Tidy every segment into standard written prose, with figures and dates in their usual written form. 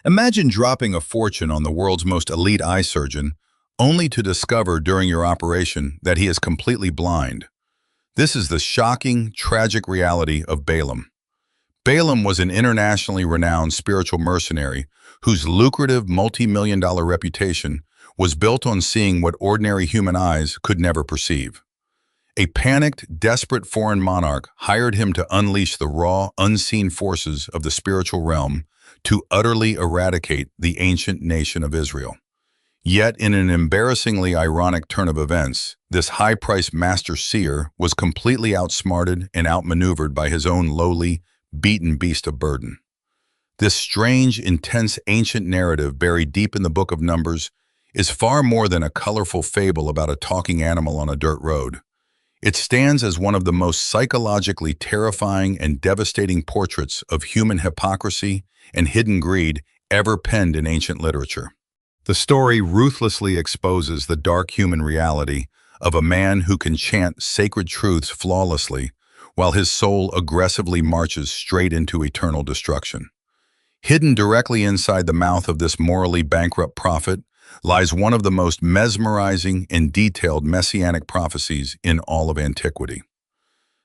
Imagine dropping a fortune on the world's most elite eye surgeon, only to discover during your operation that he is completely blind. This is the shocking, tragic reality of Balaam. Balaam was an internationally renowned spiritual mercenary whose lucrative multi-million-dollar reputation was built on seeing what ordinary human eyes could never perceive. A panicked, desperate foreign monarch hired him to unleash the raw, unseen forces of the spiritual realm to utterly eradicate the ancient nation of Israel. Yet, in an embarrassingly ironic turn of events, this high-priced master seer was completely outsmarted and outmaneuvered by his own lowly, beaten beast of burden. This strange, intense ancient narrative buried deep in the book of Numbers is far more than a colorful fable about a talking animal on a dirt road. It stands as one of the most psychologically terrifying and devastating portraits of human hypocrisy and hidden greed ever penned in ancient literature. The story ruthlessly exposes the dark human reality of a man who can chant sacred truths flawlessly while his soul aggressively marches straight into eternal destruction. Hidden directly inside the mouth of this morally bankrupt prophet lies one of the most mesmerizing and detailed messianic prophecies in all of antiquity.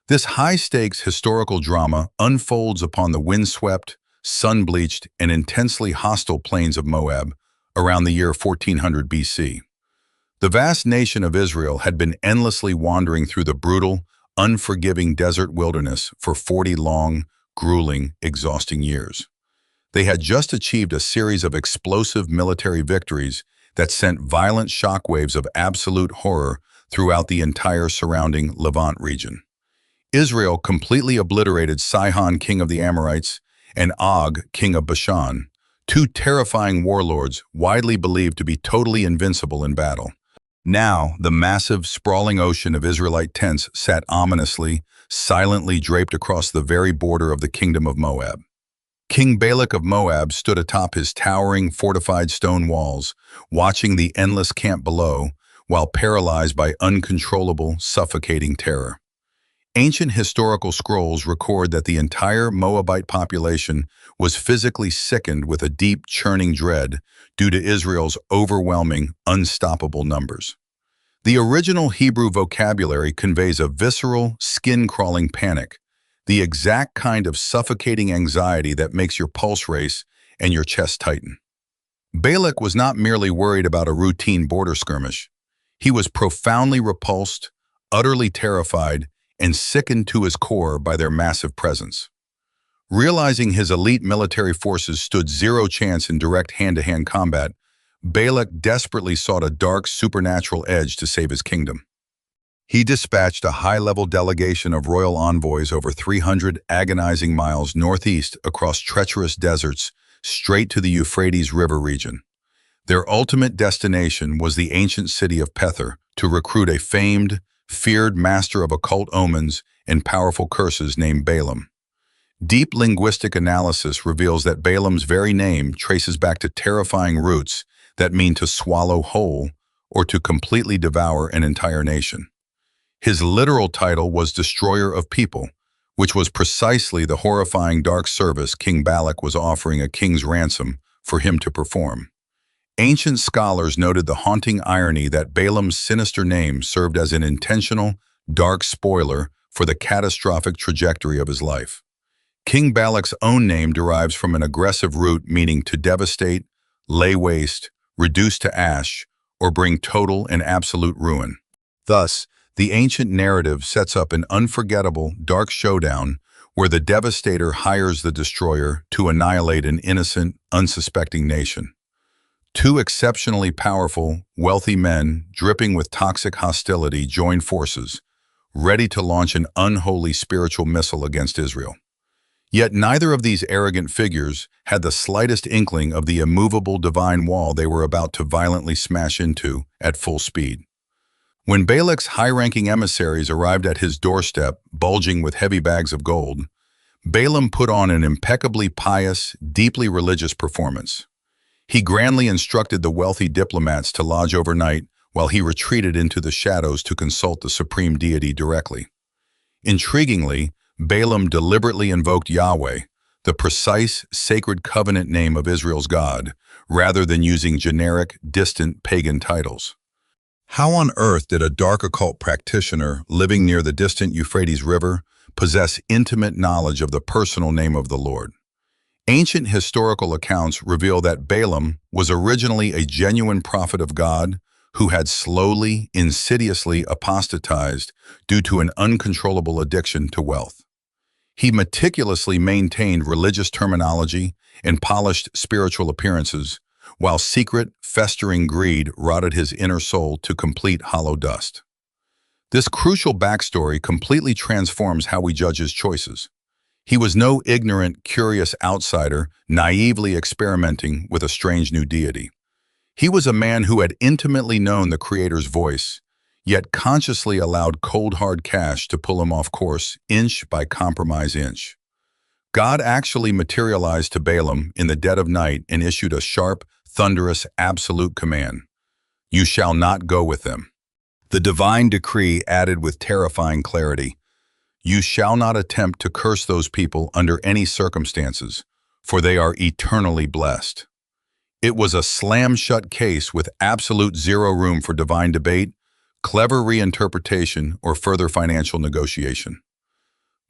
This high-stakes historical drama unfolds upon the windswept, sun-bleached, and intensely hostile plains of Moab around the year 1400 BC. The vast nation of Israel had been endlessly wandering through the brutal, unforgiving desert wilderness for 40 long, grueling, exhausting years. They had just achieved a series of explosive military victories that sent violent shockwaves of absolute horror throughout the entire surrounding Levant region. Israel completely obliterated Sihon, king of the Amorites, and Og, king of Bashan, two terrifying warlords widely believed to be totally invincible in battle. Now, the massive, sprawling ocean of Israelite tents sat ominously, silently draped across the very border of the kingdom of Moab. King Balak of Moab stood atop his towering, fortified stone walls, watching the endless camp below, while paralyzed by uncontrollable, suffocating terror. Ancient historical scrolls record that the entire Moabite population was physically sickened with a deep, churning dread due to Israel's overwhelming, unstoppable numbers. The original Hebrew vocabulary conveys a visceral, skin-crawling panic, the exact kind of suffocating anxiety that makes your pulse race and your chest tighten. Balak was not merely worried about a routine border skirmish. He was profoundly repulsed, utterly terrified, and sickened to his core by their massive presence. Realizing his elite military forces stood zero chance in direct hand-to-hand combat, Balak desperately sought a dark, supernatural edge to save his kingdom. He dispatched a high-level delegation of royal envoys over 300 agonizing miles northeast across treacherous deserts straight to the Euphrates River region. Their ultimate destination was the ancient city of Pether to recruit a famed, feared master of occult omens and powerful curses named Balaam. Deep linguistic analysis reveals that Balaam's very name traces back to terrifying roots that mean to swallow whole or to completely devour an entire nation. His literal title was Destroyer of People, which was precisely the horrifying dark service King Balak was offering a king's ransom for him to perform. Ancient scholars noted the haunting irony that Balaam's sinister name served as an intentional, dark spoiler for the catastrophic trajectory of his life. King Balak's own name derives from an aggressive root meaning to devastate, lay waste, reduce to ash, or bring total and absolute ruin. Thus, the ancient narrative sets up an unforgettable, dark showdown where the devastator hires the destroyer to annihilate an innocent, unsuspecting nation. Two exceptionally powerful, wealthy men, dripping with toxic hostility, join forces, ready to launch an unholy spiritual missile against Israel. Yet neither of these arrogant figures had the slightest inkling of the immovable divine wall they were about to violently smash into at full speed. When Balak's high-ranking emissaries arrived at his doorstep, bulging with heavy bags of gold, Balaam put on an impeccably pious, deeply religious performance. He grandly instructed the wealthy diplomats to lodge overnight while he retreated into the shadows to consult the supreme deity directly. Intriguingly, Balaam deliberately invoked Yahweh, the precise, sacred covenant name of Israel's God, rather than using generic, distant pagan titles. How on earth did a dark occult practitioner living near the distant Euphrates River possess intimate knowledge of the personal name of the Lord? Ancient historical accounts reveal that Balaam was originally a genuine prophet of God who had slowly, insidiously apostatized due to an uncontrollable addiction to wealth. He meticulously maintained religious terminology and polished spiritual appearances, while secret, festering greed rotted his inner soul to complete hollow dust. This crucial backstory completely transforms how we judge his choices. He was no ignorant, curious outsider naively experimenting with a strange new deity. He was a man who had intimately known the Creator's voice, yet consciously allowed cold hard cash to pull him off course inch by compromise inch. God actually materialized to Balaam in the dead of night and issued a sharp, thunderous, absolute command. You shall not go with them. The divine decree added with terrifying clarity. You shall not attempt to curse those people under any circumstances, for they are eternally blessed. It was a slam-shut case with absolute zero room for divine debate, clever reinterpretation, or further financial negotiation.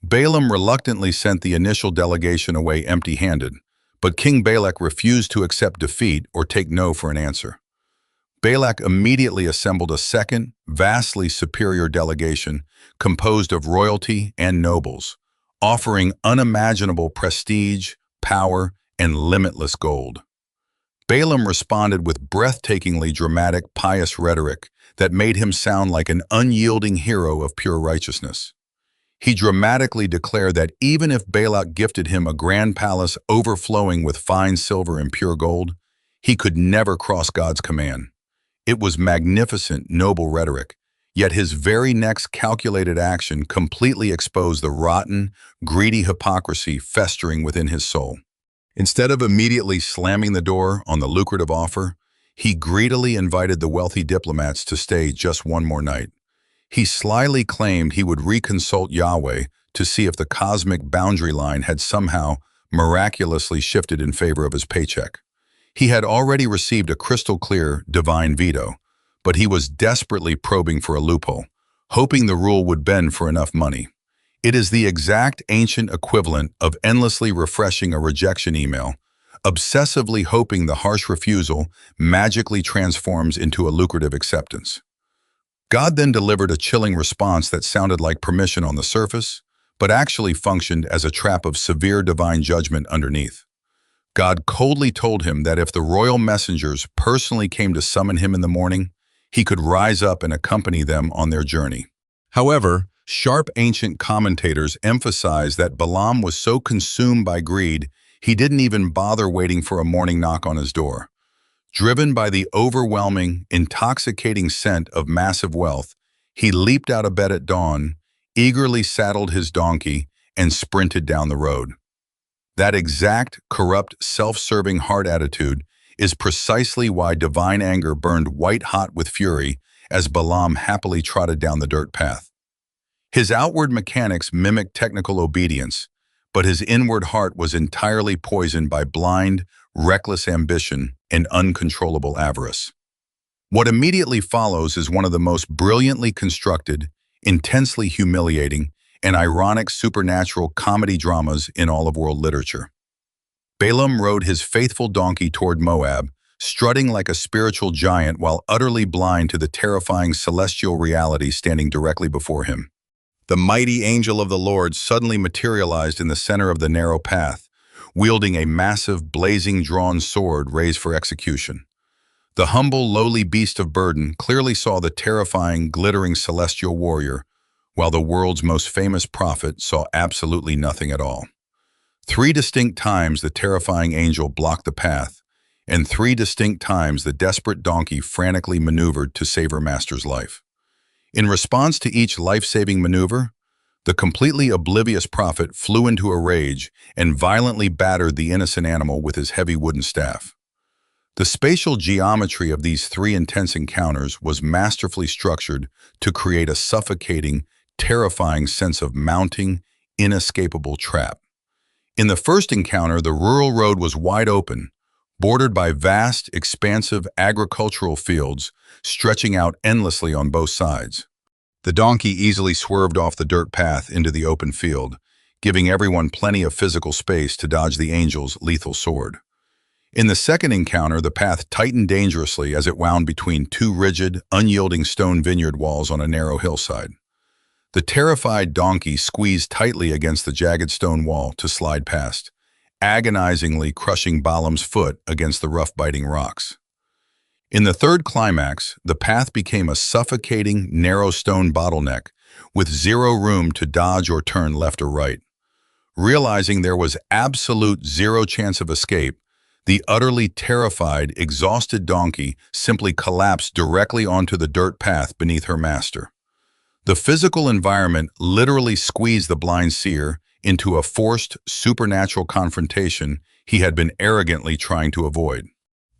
Balaam reluctantly sent the initial delegation away empty-handed, but King Balak refused to accept defeat or take no for an answer. Balak immediately assembled a second, vastly superior delegation composed of royalty and nobles, offering unimaginable prestige, power, and limitless gold. Balaam responded with breathtakingly dramatic, pious rhetoric that made him sound like an unyielding hero of pure righteousness. He dramatically declared that even if Balak gifted him a grand palace overflowing with fine silver and pure gold, he could never cross God's command. It was magnificent, noble rhetoric, yet his very next calculated action completely exposed the rotten, greedy hypocrisy festering within his soul. Instead of immediately slamming the door on the lucrative offer, he greedily invited the wealthy diplomats to stay just one more night. He slyly claimed he would reconsult Yahweh to see if the cosmic boundary line had somehow miraculously shifted in favor of his paycheck. He had already received a crystal-clear divine veto, but he was desperately probing for a loophole, hoping the rule would bend for enough money. It is the exact ancient equivalent of endlessly refreshing a rejection email, obsessively hoping the harsh refusal magically transforms into a lucrative acceptance. God then delivered a chilling response that sounded like permission on the surface, but actually functioned as a trap of severe divine judgment underneath. God coldly told him that if the royal messengers personally came to summon him in the morning, he could rise up and accompany them on their journey. However, sharp ancient commentators emphasize that Balaam was so consumed by greed, he didn't even bother waiting for a morning knock on his door. Driven by the overwhelming, intoxicating scent of massive wealth, he leaped out of bed at dawn, eagerly saddled his donkey, and sprinted down the road. That exact, corrupt, self-serving heart attitude is precisely why divine anger burned white-hot with fury as Balaam happily trotted down the dirt path. His outward mechanics mimicked technical obedience, but his inward heart was entirely poisoned by blind, reckless ambition and uncontrollable avarice. What immediately follows is one of the most brilliantly constructed, intensely humiliating, and ironic supernatural comedy dramas in all of world literature. Balaam rode his faithful donkey toward Moab, strutting like a spiritual giant while utterly blind to the terrifying celestial reality standing directly before him. The mighty angel of the Lord suddenly materialized in the center of the narrow path, wielding a massive, blazing drawn sword raised for execution. The humble, lowly beast of burden clearly saw the terrifying, glittering celestial warrior, while the world's most famous prophet saw absolutely nothing at all. 3 distinct times the terrifying angel blocked the path, and 3 distinct times the desperate donkey frantically maneuvered to save her master's life. In response to each life-saving maneuver, the completely oblivious prophet flew into a rage and violently battered the innocent animal with his heavy wooden staff. The spatial geometry of these 3 intense encounters was masterfully structured to create a suffocating, terrifying sense of mounting, inescapable trap. In the first encounter, the rural road was wide open, bordered by vast, expansive agricultural fields stretching out endlessly on both sides. The donkey easily swerved off the dirt path into the open field, giving everyone plenty of physical space to dodge the angel's lethal sword. In the second encounter, the path tightened dangerously as it wound between two rigid, unyielding stone vineyard walls on a narrow hillside. The terrified donkey squeezed tightly against the jagged stone wall to slide past, agonizingly crushing Balaam's foot against the rough biting rocks. In the third climax, the path became a suffocating, narrow stone bottleneck with zero room to dodge or turn left or right. Realizing there was absolute zero chance of escape, the utterly terrified, exhausted donkey simply collapsed directly onto the dirt path beneath her master. The physical environment literally squeezed the blind seer into a forced, supernatural confrontation he had been arrogantly trying to avoid.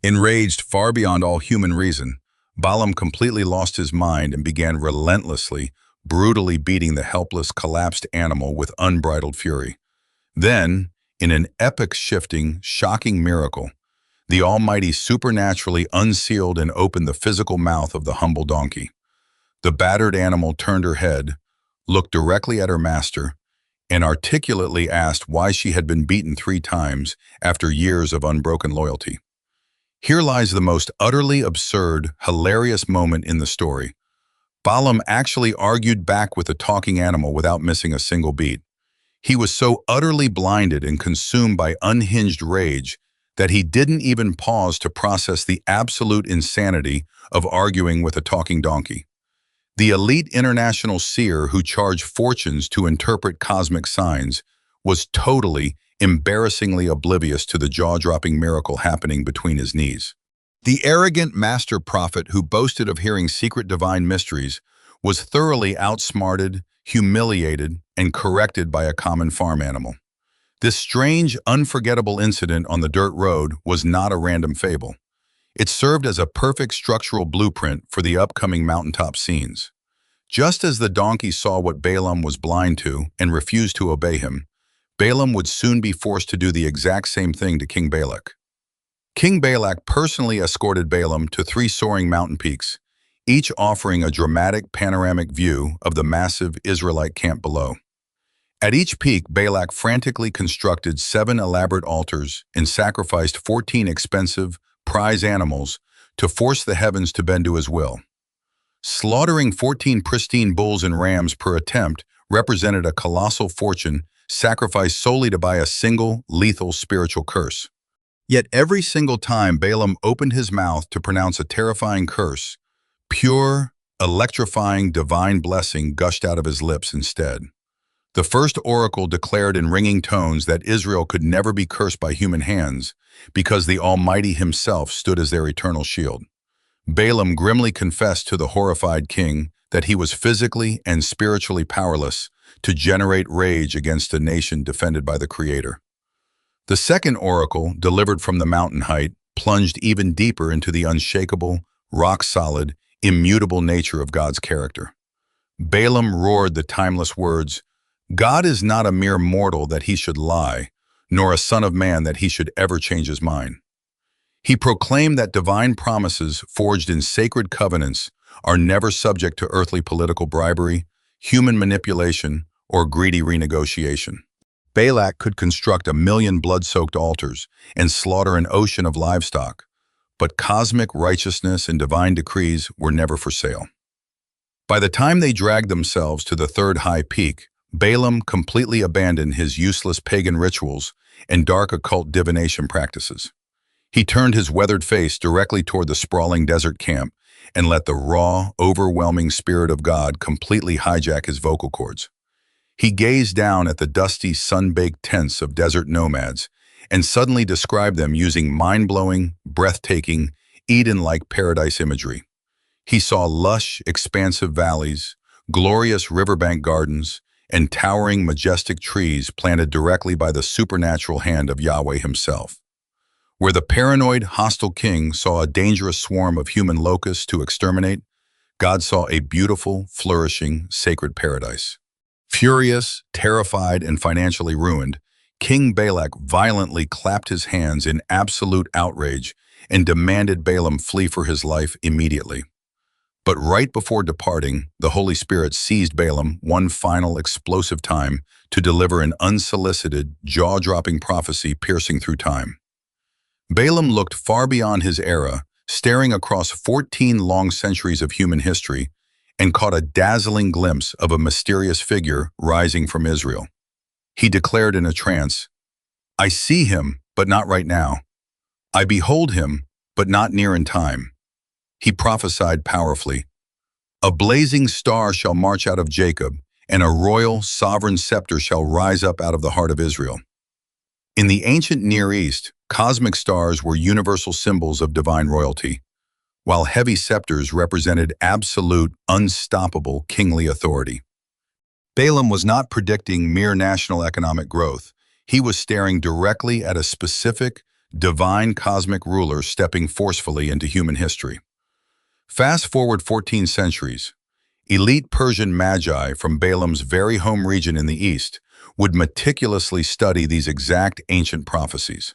Enraged far beyond all human reason, Balaam completely lost his mind and began relentlessly, brutally beating the helpless, collapsed animal with unbridled fury. Then, in an epic-shifting, shocking miracle, the Almighty supernaturally unsealed and opened the physical mouth of the humble donkey. The battered animal turned her head, looked directly at her master, and articulately asked why she had been beaten 3 times after years of unbroken loyalty. Here lies the most utterly absurd, hilarious moment in the story. Balaam actually argued back with the talking animal without missing a single beat. He was so utterly blinded and consumed by unhinged rage that he didn't even pause to process the absolute insanity of arguing with a talking donkey. The elite international seer who charged fortunes to interpret cosmic signs was totally, embarrassingly oblivious to the jaw-dropping miracle happening between his knees. The arrogant master prophet who boasted of hearing secret divine mysteries was thoroughly outsmarted, humiliated, and corrected by a common farm animal. This strange, unforgettable incident on the dirt road was not a random fable. It served as a perfect structural blueprint for the upcoming mountaintop scenes. Just as the donkey saw what Balaam was blind to and refused to obey him, Balaam would soon be forced to do the exact same thing to King Balak. King Balak personally escorted Balaam to 3 soaring mountain peaks, each offering a dramatic panoramic view of the massive Israelite camp below. At each peak, Balak frantically constructed 7 elaborate altars and sacrificed 14 expensive, prize animals to force the heavens to bend to his will. Slaughtering 14 pristine bulls and rams per attempt represented a colossal fortune sacrificed solely to buy a single, lethal spiritual curse. Yet every single time Balaam opened his mouth to pronounce a terrifying curse, pure, electrifying divine blessing gushed out of his lips instead. The first oracle declared in ringing tones that Israel could never be cursed by human hands because the Almighty himself stood as their eternal shield. Balaam grimly confessed to the horrified king that he was physically and spiritually powerless to generate rage against a nation defended by the Creator. The second oracle, delivered from the mountain height, plunged even deeper into the unshakable, rock-solid, immutable nature of God's character. Balaam roared the timeless words, "God is not a mere mortal that he should lie, nor a son of man that he should ever change his mind." He proclaimed that divine promises forged in sacred covenants are never subject to earthly political bribery, human manipulation, or greedy renegotiation. Balak could construct 1,000,000 blood-soaked altars and slaughter an ocean of livestock, but cosmic righteousness and divine decrees were never for sale. By the time they dragged themselves to the third high peak, Balaam completely abandoned his useless pagan rituals and dark occult divination practices. He turned his weathered face directly toward the sprawling desert camp and let the raw, overwhelming Spirit of God completely hijack his vocal cords. He gazed down at the dusty, sun-baked tents of desert nomads and suddenly described them using mind-blowing, breathtaking, Eden-like paradise imagery. He saw lush, expansive valleys, glorious riverbank gardens, and towering, majestic trees planted directly by the supernatural hand of Yahweh himself. Where the paranoid, hostile king saw a dangerous swarm of human locusts to exterminate, God saw a beautiful, flourishing, sacred paradise. Furious, terrified, and financially ruined, King Balak violently clapped his hands in absolute outrage and demanded Balaam flee for his life immediately. But right before departing, the Holy Spirit seized Balaam one final explosive time to deliver an unsolicited, jaw-dropping prophecy piercing through time. Balaam looked far beyond his era, staring across 14 long centuries of human history, and caught a dazzling glimpse of a mysterious figure rising from Israel. He declared in a trance, "I see him, but not right now. I behold him, but not near in time." He prophesied powerfully, "A blazing star shall march out of Jacob, and a royal, sovereign scepter shall rise up out of the heart of Israel." In the ancient Near East, cosmic stars were universal symbols of divine royalty, while heavy scepters represented absolute, unstoppable kingly authority. Balaam was not predicting mere national economic growth. He was staring directly at a specific, divine cosmic ruler stepping forcefully into human history. Fast forward 14 centuries, elite Persian magi from Balaam's very home region in the east would meticulously study these exact ancient prophecies.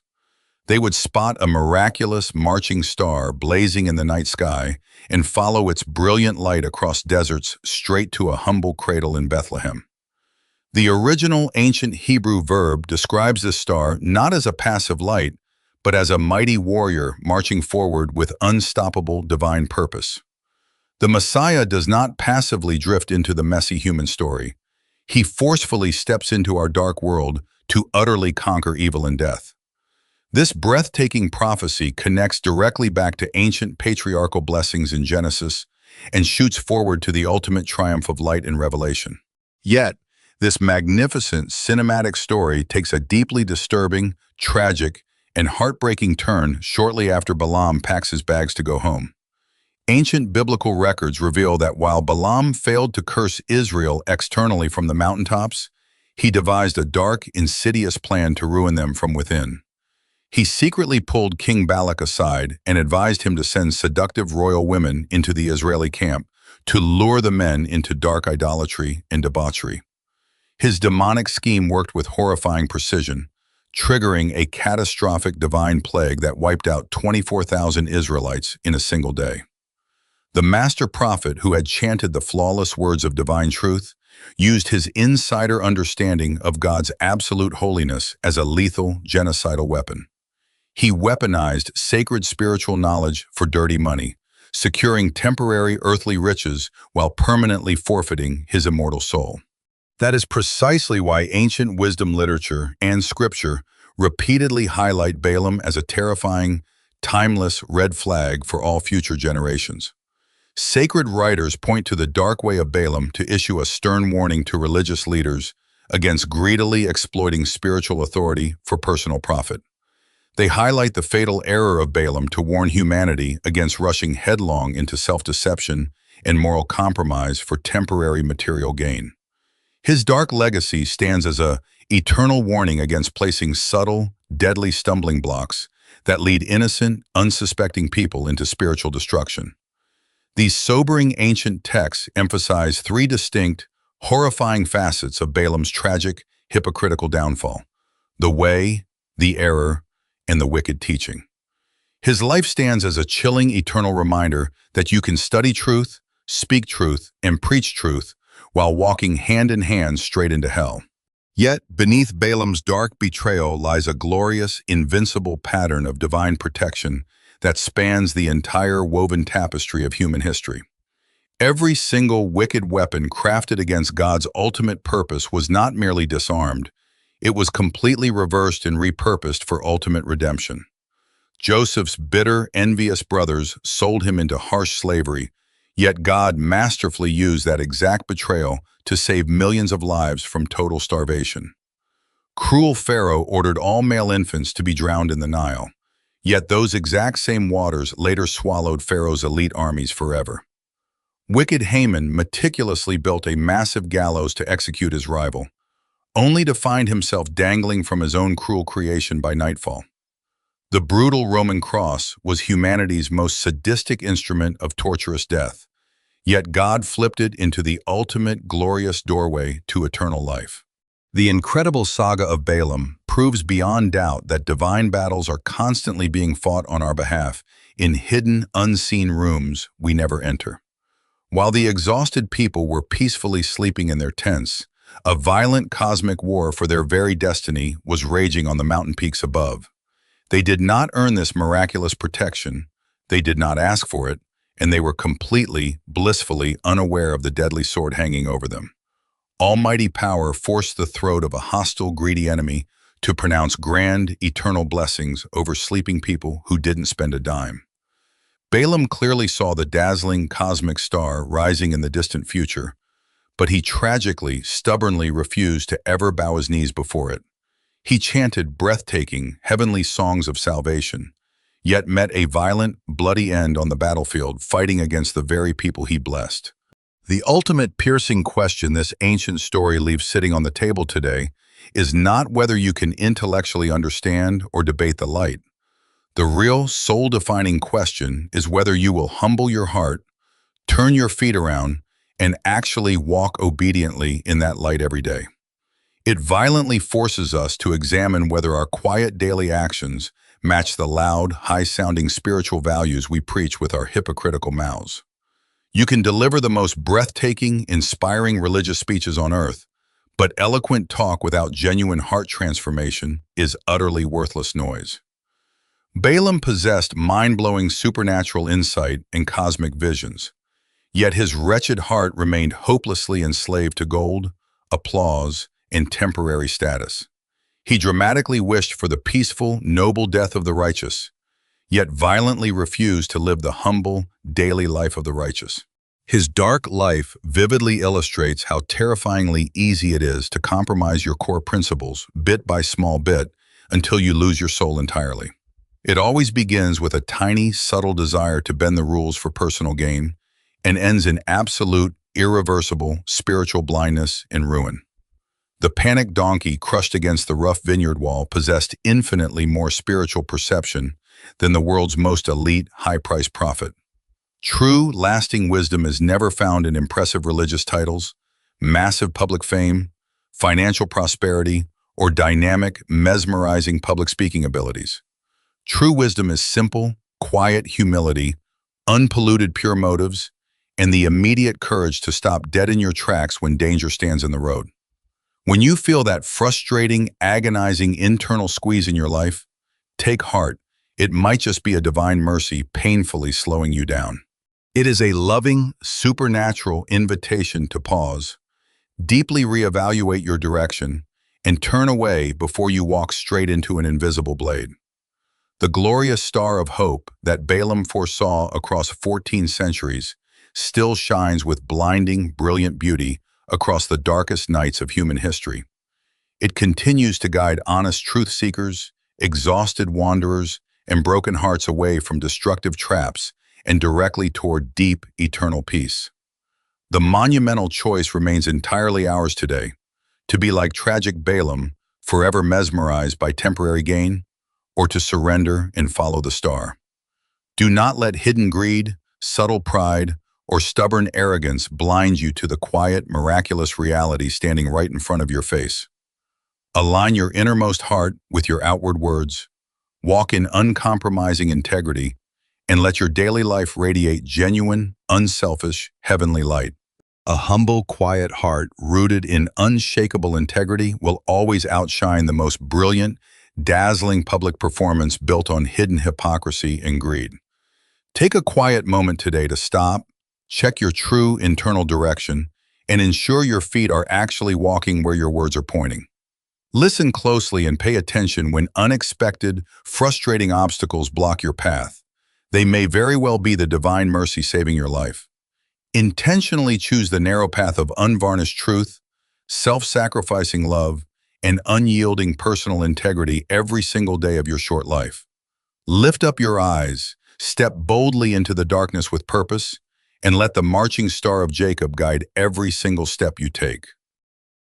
They would spot a miraculous marching star blazing in the night sky and follow its brilliant light across deserts straight to a humble cradle in Bethlehem. The original ancient Hebrew verb describes this star not as a passive light, but as a mighty warrior marching forward with unstoppable divine purpose. The Messiah does not passively drift into the messy human story. He forcefully steps into our dark world to utterly conquer evil and death. This breathtaking prophecy connects directly back to ancient patriarchal blessings in Genesis and shoots forward to the ultimate triumph of light in Revelation. Yet, this magnificent cinematic story takes a deeply disturbing, tragic, and heartbreaking turn shortly after Balaam packs his bags to go home. Ancient biblical records reveal that while Balaam failed to curse Israel externally from the mountaintops, he devised a dark, insidious plan to ruin them from within. He secretly pulled King Balak aside and advised him to send seductive royal women into the Israeli camp to lure the men into dark idolatry and debauchery. His demonic scheme worked with horrifying precision, triggering a catastrophic divine plague that wiped out 24,000 Israelites in a single day. The master prophet who had chanted the flawless words of divine truth used his insider understanding of God's absolute holiness as a lethal, genocidal weapon. He weaponized sacred spiritual knowledge for dirty money, securing temporary earthly riches while permanently forfeiting his immortal soul. That is precisely why ancient wisdom literature and scripture repeatedly highlight Balaam as a terrifying, timeless red flag for all future generations. Sacred writers point to the dark way of Balaam to issue a stern warning to religious leaders against greedily exploiting spiritual authority for personal profit. They highlight the fatal error of Balaam to warn humanity against rushing headlong into self-deception and moral compromise for temporary material gain. His dark legacy stands as an eternal warning against placing subtle, deadly stumbling blocks that lead innocent, unsuspecting people into spiritual destruction. These sobering ancient texts emphasize three distinct, horrifying facets of Balaam's tragic, hypocritical downfall: the way, the error, and the wicked teaching. His life stands as a chilling, eternal reminder that you can study truth, speak truth, and preach truth while walking hand in hand straight into hell. Yet, beneath Balaam's dark betrayal lies a glorious, invincible pattern of divine protection that spans the entire woven tapestry of human history. Every single wicked weapon crafted against God's ultimate purpose was not merely disarmed, it was completely reversed and repurposed for ultimate redemption. Joseph's bitter, envious brothers sold him into harsh slavery, yet God masterfully used that exact betrayal to save millions of lives from total starvation. Cruel Pharaoh ordered all male infants to be drowned in the Nile, yet those exact same waters later swallowed Pharaoh's elite armies forever. Wicked Haman meticulously built a massive gallows to execute his rival, only to find himself dangling from his own cruel creation by nightfall. The brutal Roman cross was humanity's most sadistic instrument of torturous death, yet God flipped it into the ultimate glorious doorway to eternal life. The incredible saga of Balaam proves beyond doubt that divine battles are constantly being fought on our behalf in hidden, unseen rooms we never enter. While the exhausted people were peacefully sleeping in their tents, a violent cosmic war for their very destiny was raging on the mountain peaks above. They did not earn this miraculous protection, they did not ask for it, and they were completely, blissfully unaware of the deadly sword hanging over them. Almighty power forced the throat of a hostile, greedy enemy to pronounce grand, eternal blessings over sleeping people who didn't spend a dime. Balaam clearly saw the dazzling cosmic star rising in the distant future, but he tragically, stubbornly refused to ever bow his knees before it. He chanted breathtaking, heavenly songs of salvation, yet met a violent, bloody end on the battlefield fighting against the very people he blessed. The ultimate piercing question this ancient story leaves sitting on the table today is not whether you can intellectually understand or debate the light. The real soul-defining question is whether you will humble your heart, turn your feet around, and actually walk obediently in that light every day. It violently forces us to examine whether our quiet daily actions match the loud, high-sounding spiritual values we preach with our hypocritical mouths. You can deliver the most breathtaking, inspiring religious speeches on earth, but eloquent talk without genuine heart transformation is utterly worthless noise. Balaam possessed mind-blowing supernatural insight and cosmic visions, yet his wretched heart remained hopelessly enslaved to gold, applause, and temporary status. He dramatically wished for the peaceful, noble death of the righteous, yet violently refused to live the humble, daily life of the righteous. His dark life vividly illustrates how terrifyingly easy it is to compromise your core principles bit by small bit until you lose your soul entirely. It always begins with a tiny, subtle desire to bend the rules for personal gain and ends in absolute, irreversible spiritual blindness and ruin. The panicked donkey crushed against the rough vineyard wall possessed infinitely more spiritual perception than the world's most elite, high-priced prophet. True, lasting wisdom is never found in impressive religious titles, massive public fame, financial prosperity, or dynamic, mesmerizing public speaking abilities. True wisdom is simple, quiet humility, unpolluted pure motives, and the immediate courage to stop dead in your tracks when danger stands in the road. When you feel that frustrating, agonizing internal squeeze in your life, take heart. It might just be a divine mercy painfully slowing you down. It is a loving, supernatural invitation to pause, deeply reevaluate your direction, and turn away before you walk straight into an invisible blade. The glorious star of hope that Balaam foresaw across 14 centuries still shines with blinding, brilliant beauty across the darkest nights of human history. It continues to guide honest truth seekers, exhausted wanderers, and broken hearts away from destructive traps and directly toward deep, eternal peace. The monumental choice remains entirely ours today, to be like tragic Balaam, forever mesmerized by temporary gain, or to surrender and follow the star. Do not let hidden greed, subtle pride, or stubborn arrogance blind you to the quiet, miraculous reality standing right in front of your face. Align your innermost heart with your outward words, walk in uncompromising integrity, and let your daily life radiate genuine, unselfish, heavenly light. A humble, quiet heart rooted in unshakable integrity will always outshine the most brilliant, dazzling public performance built on hidden hypocrisy and greed. Take a quiet moment today to stop, check your true internal direction, and ensure your feet are actually walking where your words are pointing. Listen closely and pay attention when unexpected, frustrating obstacles block your path. They may very well be the divine mercy saving your life. Intentionally choose the narrow path of unvarnished truth, self-sacrificing love, and unyielding personal integrity every single day of your short life. Lift up your eyes, step boldly into the darkness with purpose, and let the marching star of Jacob guide every single step you take.